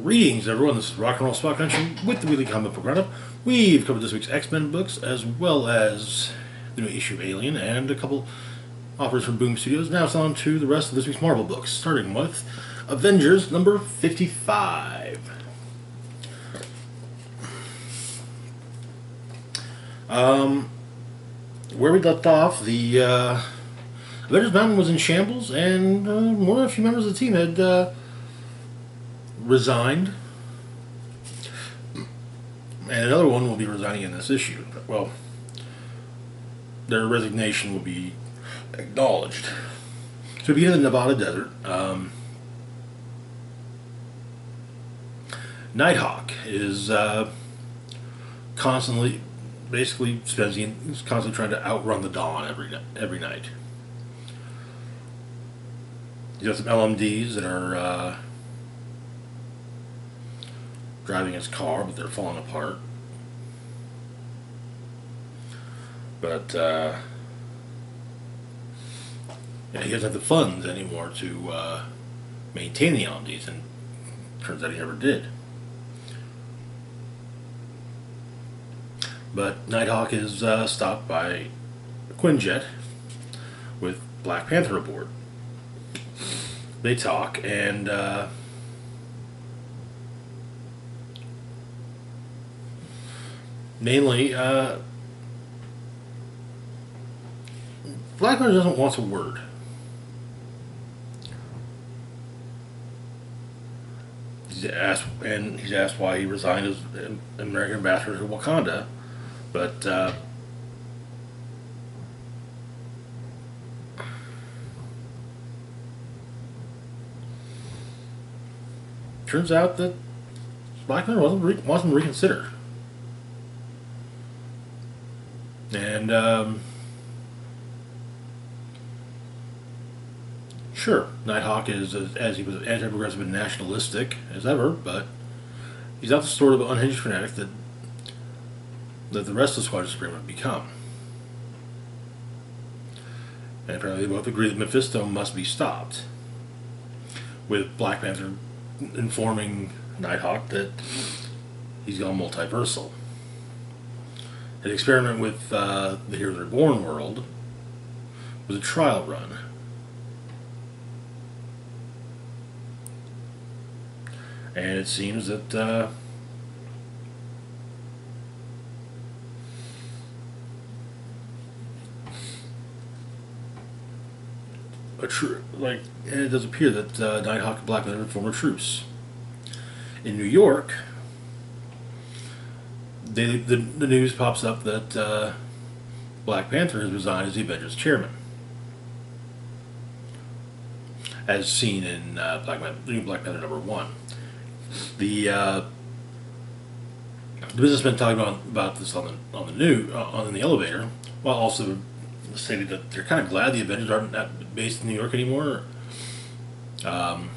Greetings, everyone. This is Rock and Roll Spot Connection with the Weekly Comic Book Roundup. We've covered this week's X-Men books, as well as the new issue of Alien, and a couple offers from Boom Studios. Now it's on to the rest of this week's Marvel books, starting with Avengers number 55. Where we left off, the Avengers Mountain was in shambles, and more than a few members of the team had resigned, and another one will be resigning in this issue. Well, their resignation will be acknowledged. So we begin in the Nevada desert. Nighthawk is constantly, basically he's constantly trying to outrun the dawn every night. He's got some LMDs that are driving his car, but they're falling apart. But he doesn't have the funds anymore to maintain the LMDs, and turns out he never did. But Nighthawk is stopped by a Quinjet with Black Panther aboard. They talk, and mainly, Black Panther doesn't want a word. He's asked why he resigned as American ambassador to Wakanda, but turns out that Black Panther wants him to reconsider. And sure, Nighthawk is as he was anti-progressive and nationalistic as ever, but he's not the sort of unhinged fanatic that the rest of the Squadron Supreme would become. And apparently they both agree that Mephisto must be stopped, with Black Panther informing Nighthawk that he's gone multiversal. An experiment with the Heroes Reborn world was a trial run. And it seems that and it does appear that Nighthawk and Black Panther form a truce. In New York, the news pops up that Black Panther has resigned as the Avengers chairman, as seen in Black Panther number 1. The businessmen talking about this on the elevator, while also stating that they're kind of glad the Avengers aren't based in New York anymore. One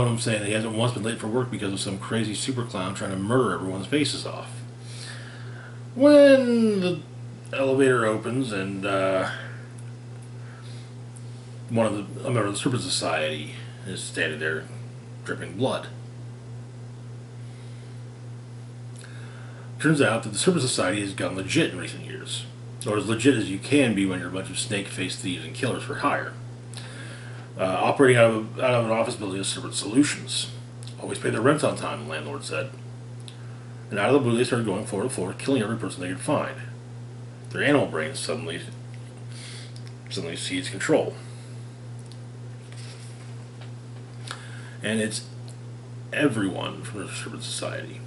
of them saying that he hasn't once been late for work because of some crazy super clown trying to murder everyone's faces off. When the elevator opens and a member of the Super Society is standing there dripping blood. Turns out that the Super Society has gotten legit in recent years, or as legit as you can be when you're a bunch of snake-faced thieves and killers for hire. Operating out of an office building is Separate Solutions. Always pay their rent on time, the landlord said. And out of the blue, they started going floor to floor, killing every person they could find. Their animal brains suddenly seize control. And it's everyone from the Separate Society.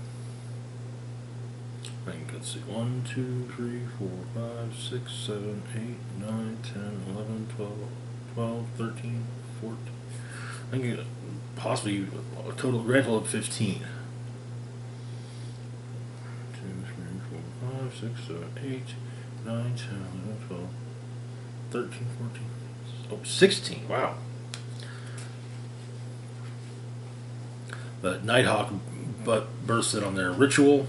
Let's see, 1, 2, 3, 4, 5, 6, 7, 8, 9, 10, 11, 12, 13, 14. I think possibly a grand total of 15. 2, 3, 4, 5, 6, 7, 8, 9, 10, 11, 12, 13, 14. Oh, 16. Wow. But Nighthawk bursts in on their ritual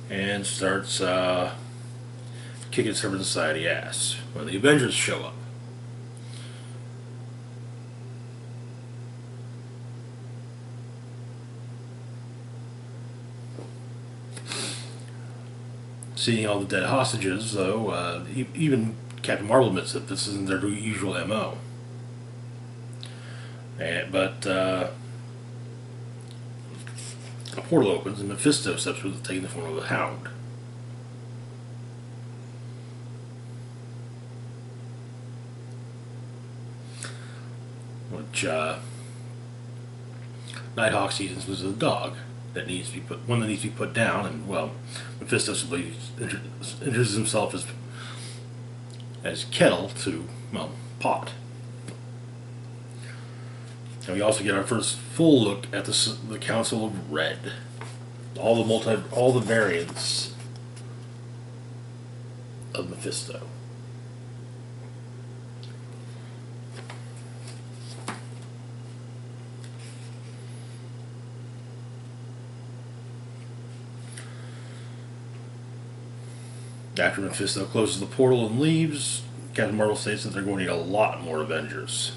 and starts kicking Separate Society ass when the Avengers show up. Seeing all the dead hostages, though, even Captain Marvel admits that this isn't their usual MO. But a portal opens and Mephisto steps forth, taking the form of a hound. Which Nighthawk sees as a dog that needs to be put down, and well, Mephisto simply introduces himself as Kettle to, well, Pot. And we also get our first full look at the Council of Red, all the variants of Mephisto. After Mephisto closes the portal and leaves, Captain Marvel states that they're going to need a lot more Avengers.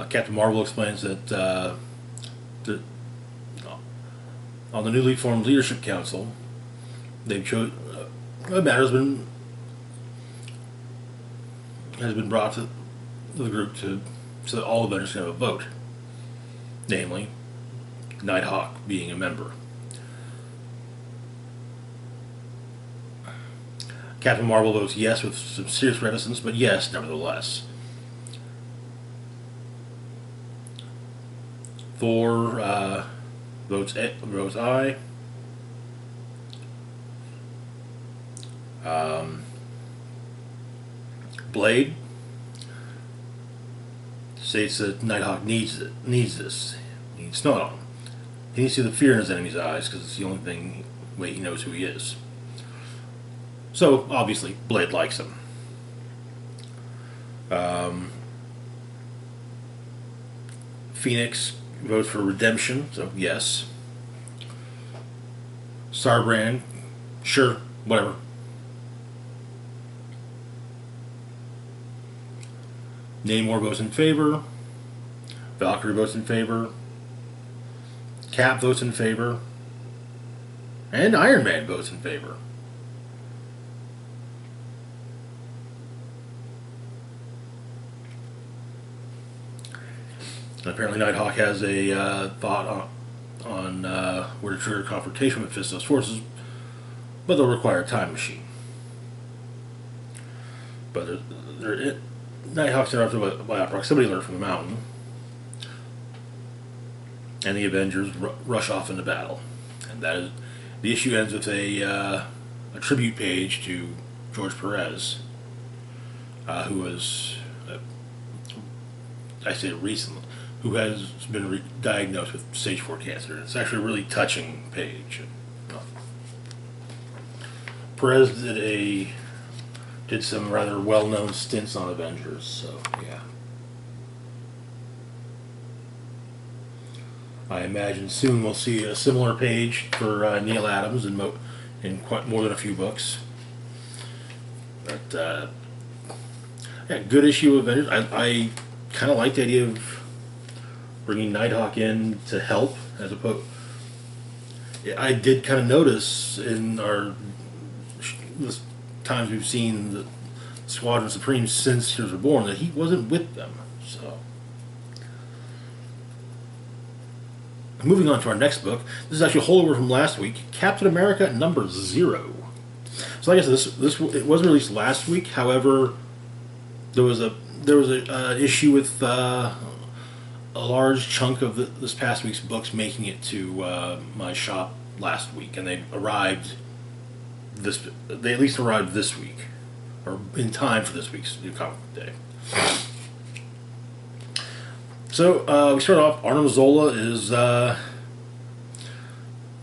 Captain Marvel explains that on the newly formed Leadership Council, they've chosen a matter has been brought to the group so that all Avengers can have a vote, namely Nighthawk being a member. Captain Marvel votes yes with some serious reticence, but yes nevertheless. Thor votes aye. Blade states that Nighthawk needs this. He needs snow on him. He needs to see the fear in his enemy's eyes because it's the only way he knows who he is. So obviously, Blade likes him. Phoenix votes for redemption, so yes. Starbrand, sure, whatever. Namor votes in favor. Valkyrie votes in favor. Cap votes in favor. And Iron Man votes in favor. And apparently Nighthawk has a thought on where to trigger confrontation with Mephisto's forces, but they'll require a time machine. But Nighthawk's interrupted by a proximity alert from the mountain, and the Avengers rush off into battle. And that is the issue ends with a tribute page to George Perez, who was, I say recently, who has been diagnosed with stage 4 cancer. It's actually a really touching page. Perez did some rather well-known stints on Avengers, so yeah. I imagine soon we'll see a similar page for Neil Adams in quite more than a few books. But yeah, good issue of Avengers. I kind of like the idea of bringing Nighthawk in to help, as opposed. I did kind of notice in the times we've seen the Squadron Supreme since Heroes Were Born that he wasn't with them. So, moving on to our next book. This is actually a holdover from last week. Captain America #0. So, like I said, it wasn't released last week. However, there was a issue with a large chunk of this past week's books making it to my shop last week, and they arrived. They at least arrived this week, or in time for this week's New Comic Book Day. So we start off. Arnim Zola is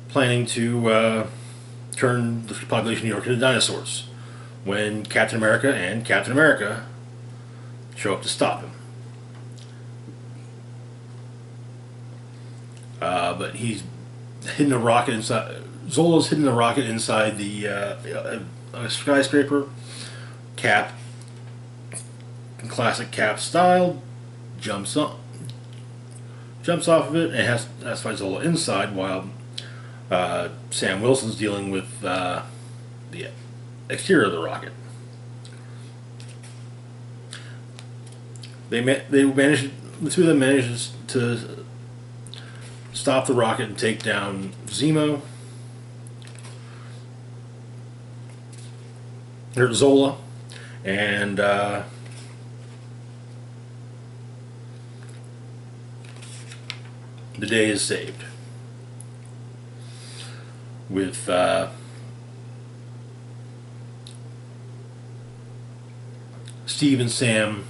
planning to turn the population of New York into dinosaurs when Captain America and Captain America show up to stop him. But he's hidden a rocket inside. Zola's hidden a rocket inside the skyscraper. Cap, in classic Cap style, jumps off of it and has to fight Zola inside while Sam Wilson's dealing with the exterior of the rocket. The two of them manage to stop the rocket and take down Zemo. Or Zola. And the day is saved. With Steve and Sam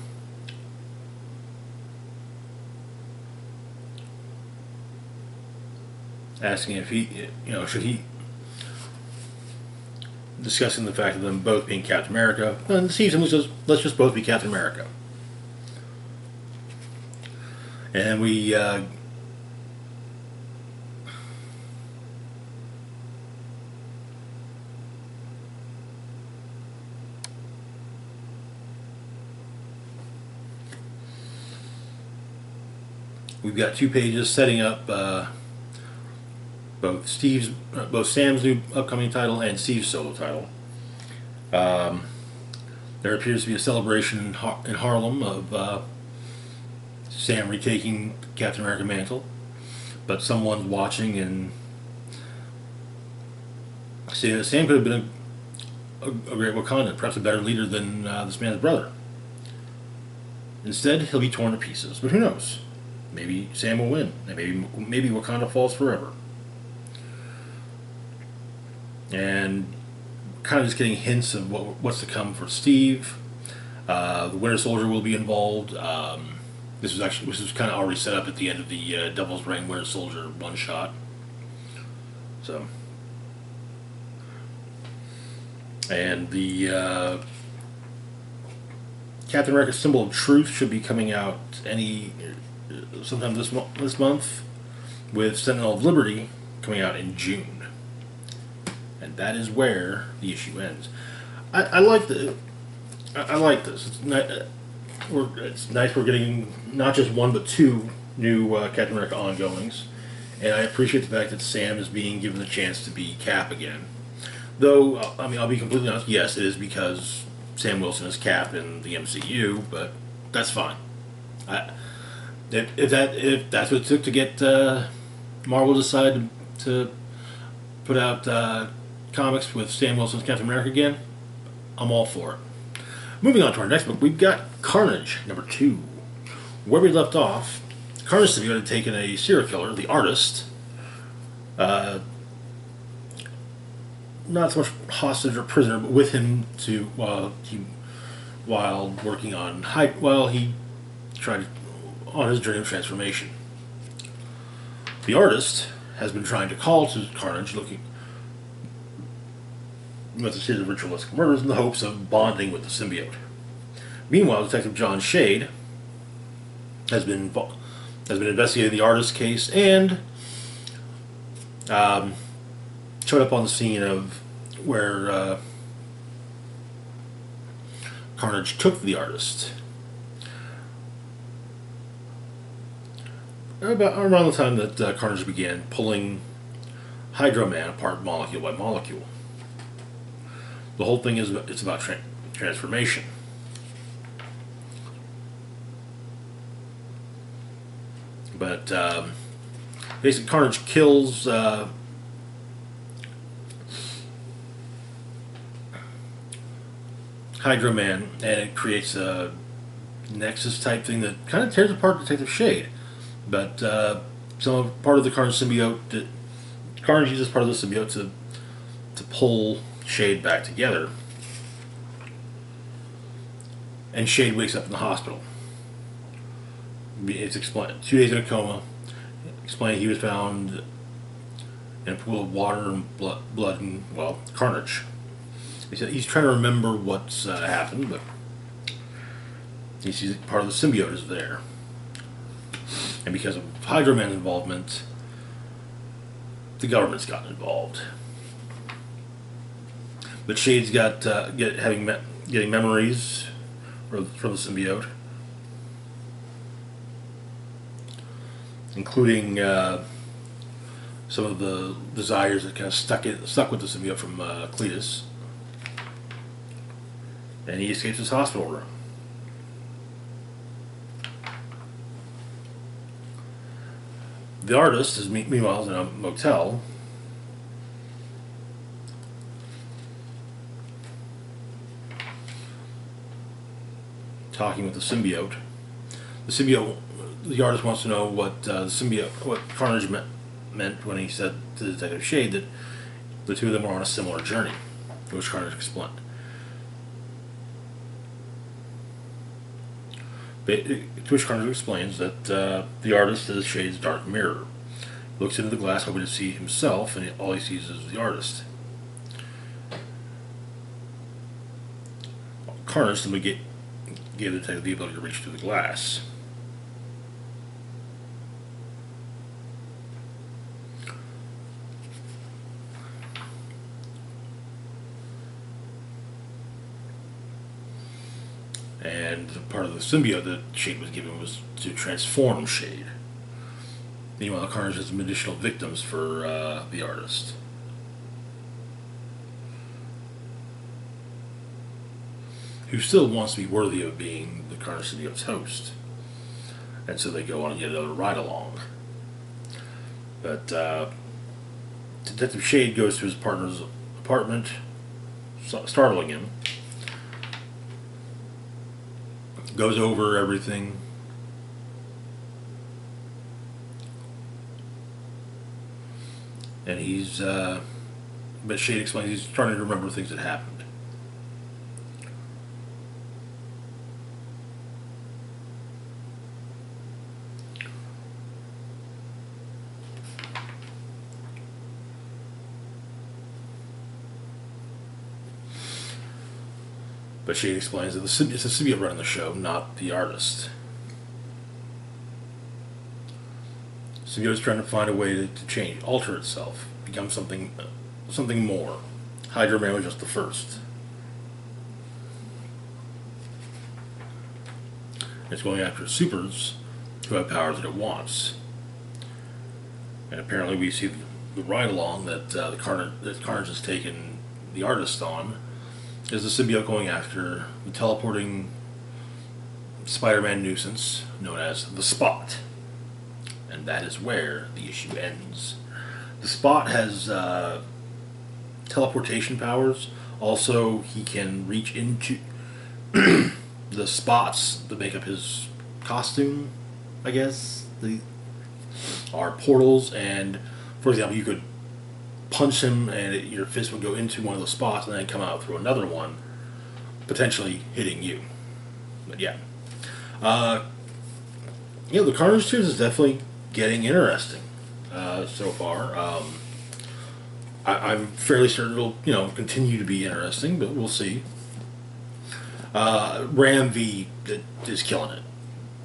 asking if should he, discussing the fact of them both being Captain America, and Steve simply says, let's just both be Captain America. And we've got 2 pages setting up both Sam's new upcoming title and Steve's solo title. There appears to be a celebration in Harlem of Sam retaking Captain America mantle, but someone's watching and say that Sam could have been a great Wakandan, perhaps a better leader than this man's brother. Instead, he'll be torn to pieces, but who knows? Maybe Sam will win, and maybe Wakanda falls forever. And kind of just getting hints of what's to come for Steve. The Winter Soldier will be involved. This was kind of already set up at the end of the Devil's Reign Winter Soldier one shot. So, and the Captain America Symbol of Truth should be coming out sometime this month, with Sentinel of Liberty coming out in June. And that is where the issue ends. I like this. It's nice we're getting not just 1 but 2 new Captain America ongoings, and I appreciate the fact that Sam is being given the chance to be Cap again. Though, I mean, I'll be completely honest. Yes, it is because Sam Wilson is Cap in the MCU, but that's fine. If that's what it took to get Marvel to decide to put out comics with Sam Wilson's Captain America again, I'm all for it. Moving on to our next book, we've got Carnage, number 2. Where we left off, Carnage symbiote had taken a serial killer, the Artist, not so much hostage or prisoner, but with him while working on he tried on his journey of transformation. The Artist has been trying to call to Carnage, looking with a series of ritualistic murders in the hopes of bonding with the symbiote. Meanwhile, Detective John Shade has been investigating the Artist case and showed up on the scene of where Carnage took the Artist. About around the time that Carnage began pulling Hydro Man apart molecule by molecule. The whole thing is about transformation. But basically, Carnage kills Hydro Man, and it creates a Nexus type thing that kind of tears apart Detective Shade. But part of the Carnage symbiote, Carnage uses part of the symbiote to pull Shade back together, and Shade wakes up in the hospital. It's explained 2 days in a coma. Explained he was found in a pool of water and blood and Carnage. He said he's trying to remember what's happened, but he sees part of the symbiote is there, and because of Hydro Man's involvement, the government's gotten involved. But Shade's getting memories from the symbiote. including some of the desires that kind of stuck with the symbiote from Cletus. And he escapes his hospital room. The artist is meanwhile in a motel, talking with the symbiote. The artist wants to know what what Carnage meant when he said to Detective Shade that the two of them were on a similar journey, which Carnage explained. To which Carnage explains that the artist is Shade's dark mirror. He looks into the glass hoping to see himself, and all he sees is the artist. Carnage simply gave the detective the ability to reach through the glass. And part of the symbiote that Shade was given was to transform Shade. Meanwhile, Carnage has some additional victims for the artist. Who still wants to be worthy of being the Carnage symbiote's host. And so they go on yet another ride-along. But Detective Shade goes to his partner's apartment, startling him. Goes over everything. And but Shade explains he's trying to remember things that happened. But Shade explains that it's the symbiote running the show, not the artist. Symbiote is trying to find a way to change, alter itself, become something more. Hydra Man was just the first. It's going after supers who have powers that it wants. And apparently we see the ride-along that Carnage has taken the artist on is the symbiote going after the teleporting Spider-Man nuisance known as the Spot. And that is where the issue ends. The Spot has teleportation powers. Also, he can reach into the spots that make up his costume, I guess. Are portals, and for example, you could punch him and your fist would go into one of the spots and then come out through another one, potentially hitting you. But yeah. The Carnage series is definitely getting interesting so far. I'm fairly certain it'll continue to be interesting, but we'll see. Ram V is killing it,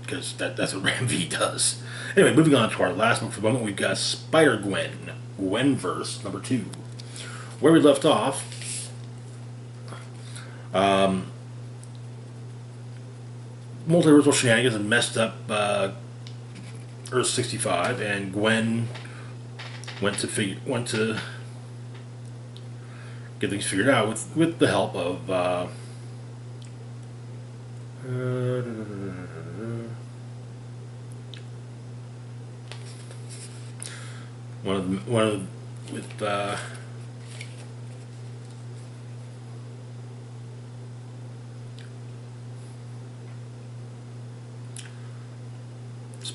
because that's what Ram V does. Anyway, moving on to our last book for the moment, we've got Spider-Gwen, Gwen-Verse #2. Where we left off, multiversal shenanigans had messed up Earth 65, and Gwen went to get things figured out with the help of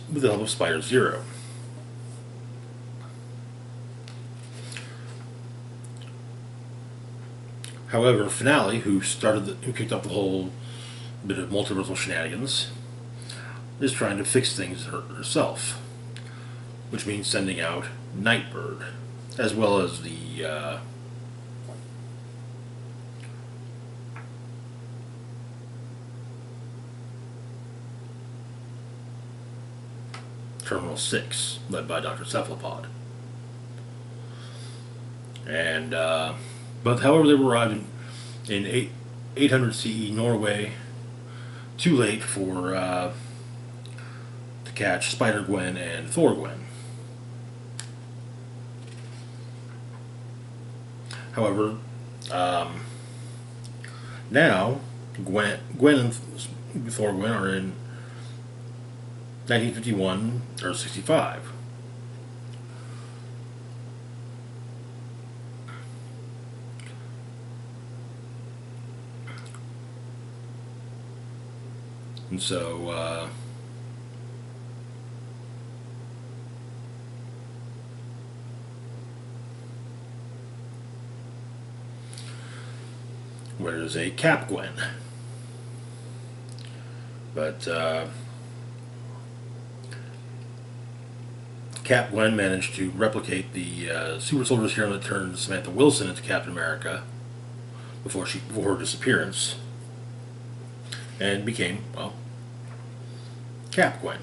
with the help of Spider-Zero. However, Finale, who kicked up the whole bit of multiversal shenanigans, is trying to fix things herself, which means sending out Nightbird, as well as the Terminal 6, led by Dr. Cephalopod. And but however, they arrived in 800 CE Norway, too late for to catch Spider-Gwen and Thor-Gwen. However, now Gwen and Thor-Gwen are in 1951 or 65. And so, where's a Cap-Gwen? But Cap-Gwen managed to replicate the super soldier serum that turned Samantha Wilson into Captain America before her disappearance, and became, well, Cap-Gwen.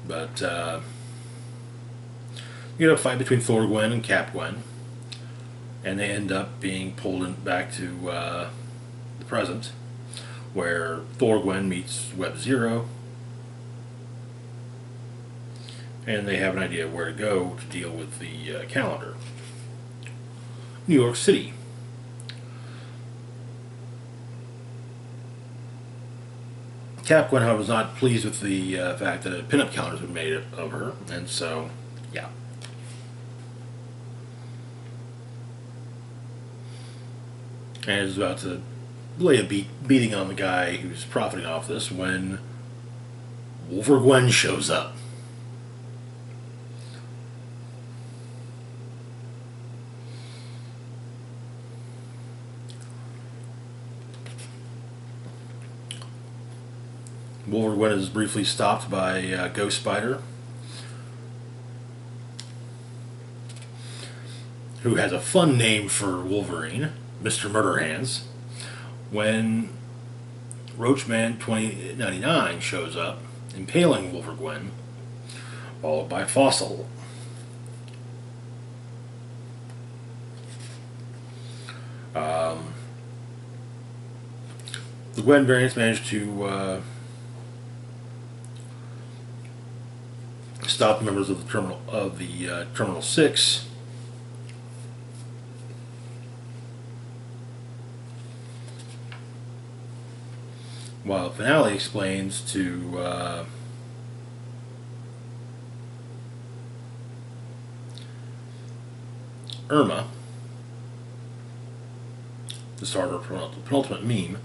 But you get a fight between Thor-Gwen and Cap-Gwen, and they end up being pulled back to the present, where Thor-Gwen meets Web-Zero, and they have an idea of where to go to deal with the calendar. New York City. Cap-Gwen, however, was not pleased with the fact that a pinup calendar had been made of her, and so, yeah. And is about to lay a beating on the guy who's profiting off this when Wolver-Gwen shows up. Wolver-Gwen is briefly stopped by Ghost Spider, who has a fun name for Wolverine, Mr. Murderhands, when Roachman 2099 shows up, impaling Wolver-Gwen, followed by Fossil. The Gwen variants managed to stop members of the Terminal 6, while Finale explains to Irma, the start of her penultimate meme,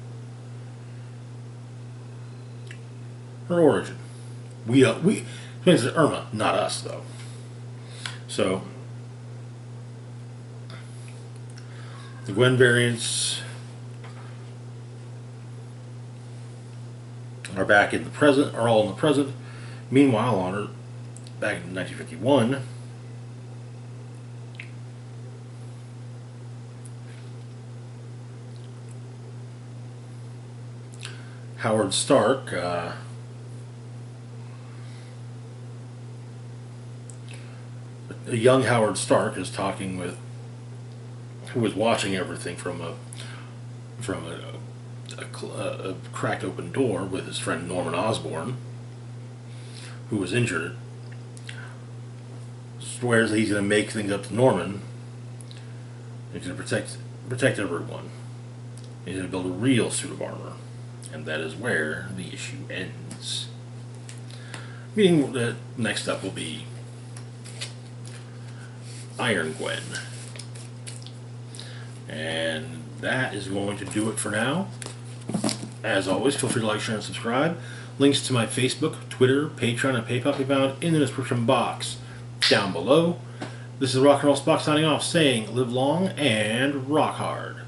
her origin. We explains to Irma, not us, though. So the Gwen variants are back in the present, are all in the present. Meanwhile, on Earth, back in 1951, Howard Stark, a young Howard Stark, is talking with, who was watching everything from a cracked open door with his friend Norman Osborn, who was injured. Swears that he's going to make things up to Norman. He's going to protect everyone. He's going to build a real suit of armor. And that is where the issue ends. Meaning that next up will be Iron Gwen. And that is going to do it for now. As always, feel free to like, share, and subscribe. Links to my Facebook, Twitter, Patreon, and PayPal can be found in the description box down below. This is Rock and Roll Spock signing off, saying live long and rock hard.